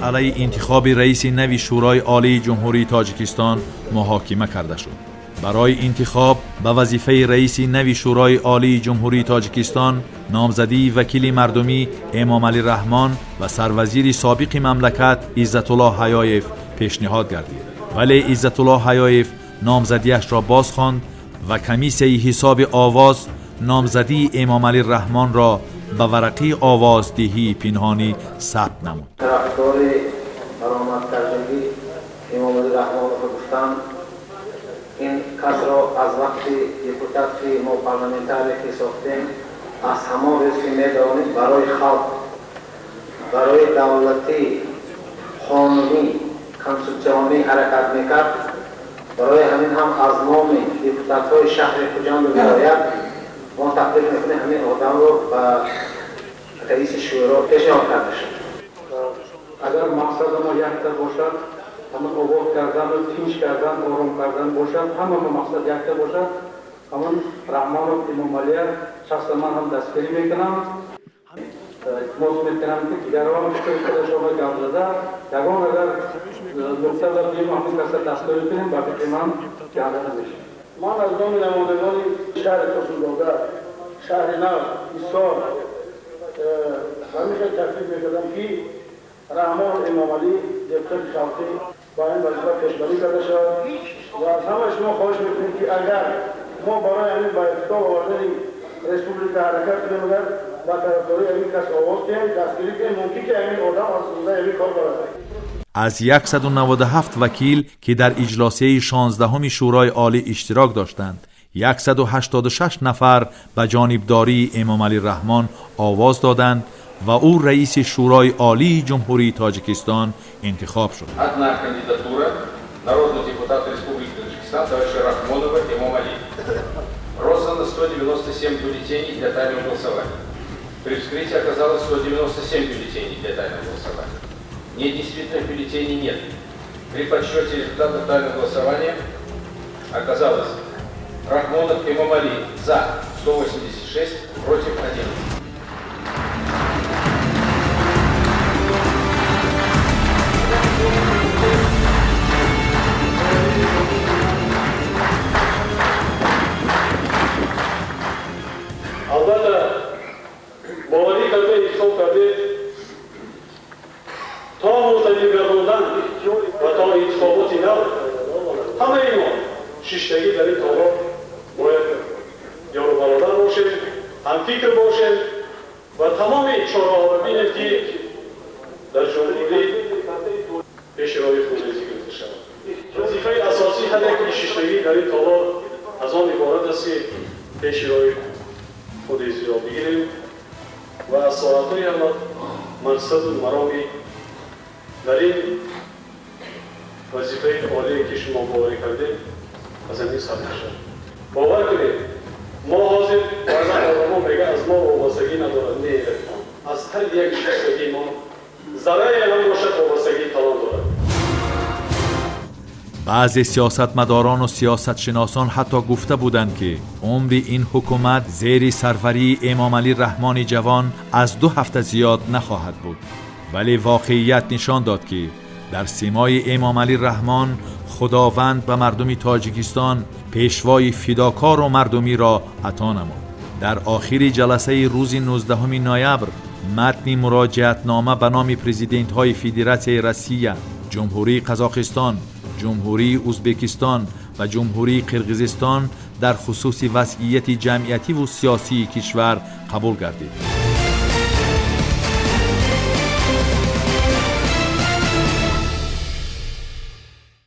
مسئله انتخاب رئیس نوی شورای عالی جمهوری تاجیکستان محاکمه کرده شد. برای انتخاب به وظیفه رئیس نوی شورای عالی جمهوری تاجیکستان نامزدی وکیل مردمی امام علی رحمان و سروزیر سابق مملکت عزت الله حیایف پیشنهاد گردید، ولی عزت الله حیایف نامزدیش را بازخواند و کمیسیه حساب آواز نامزدی امام علی رحمان را به ورقه آوازدهی پنهانی ثبت نمود. طرفدار برآمد کردگی امام علی رحمان را گفتم این کس را از وقتی دیپوتاتی ما پارلمانتری که ساختیم از همان روز که می‌دانید برای خلق، برای دولتی قانونی کنستیتوسیونی حرکت میکرد، برای همین هم از نام دیپوتات‌های شهر خوجند و ولایت ما تقدیم میکنیم همین آدم رو به رئیس شورا پیشنهاد کرده شد. اگر مقصد ما یکتا باشد، همون آباد کردن و تیش کردن، آرام کردن باشد، همه مقصد یکتا باشد، همون رحمان و امام علی شخص من هم دستگیری میکنم. موضوع میکنم که دیگران شکل خود شما گم زده، یکان اگر نکته در دیم همین کسی دستگیری کنیم با فکر من گرده نمیشه. من از نام نمایندگان شهر کسوداده، شهر نو، ایسار همیشه تکلیف میکردم که رحمان امام علی دیپوتات شخصی با این وظیفه پیشبری کرده شد و از همه شما خواهش میکنیم که اگر ما برای همین با افتتاح آوردن ریسپوبلیک حرکت کنیم و طرفداری همین کس آواز کنیم، دستگیری کنیم، ممکن که همین آدم از سوزه همین کار برد. از 197 وکیل که در اجلاسیه 16 شورای عالی اشتراک داشتند، 186 نفر به جانبداری امام علی رحمان آواز دادند و او رئیس شورای عالی جمهوری تاجیکستان انتخاب شد. Одна кандидатура народного депутата Республики Таджикистан товарища Рахмонова Имама Али. Роздано 197 бюллетеней для тайного голосования. При вскрытии оказалось 197 бюллетеней для тайного голосования. Недействительных бюллетеней нет. При подсчете результатов тайного голосования оказалось Рахмонов Имам Али за 186, против 11. البته باوری کرده احساب کرده تا معتدل گرداندن و تا انتخابات نو همه ما شیشتگی در این کارا باید یارو برادر باشیم، هم فکر باشیم و تمام چاره ها ببینیم که در جمهوری پیش روی خودریزی گرفته شود. وظیفه اساسی هست که شیشتگی در این کارا از آن عبارت است که پیش روی خودریزی را بگیریم و از ساعتهای اما منصب و مرامی در این وظیفه عالی که شما باوری کردید از این ثبت شد. باور کنید ما حاضر بعضا آدما میگه از ما وابستگی ندارد، نه، از هر یک شخصی ما ذره هم باشد وابستگی تمام دارد. بعضی سیاستمداران و سیاستشناسان حتی گفته بودند که عمر این حکومت زیر سروری امام علی رحمان جوان از 2 هفته زیاد نخواهد بود، ولی واقعیت نشان داد که در سیمای امام علی رحمان خداوند به مردم تاجیکستان پیشوای فداکار و مردمی را عطا نمود. در آخر جلسه روز 19 نوامبر متن مراجعتنامه به نام پرزیدنت های فدراسیون روسیه، جمهوری قزاقستان، جمهوری ازبکستان و جمهوری قرقیزستان در خصوص وضعیت جمعیتی و سیاسی کشور قبول گردید.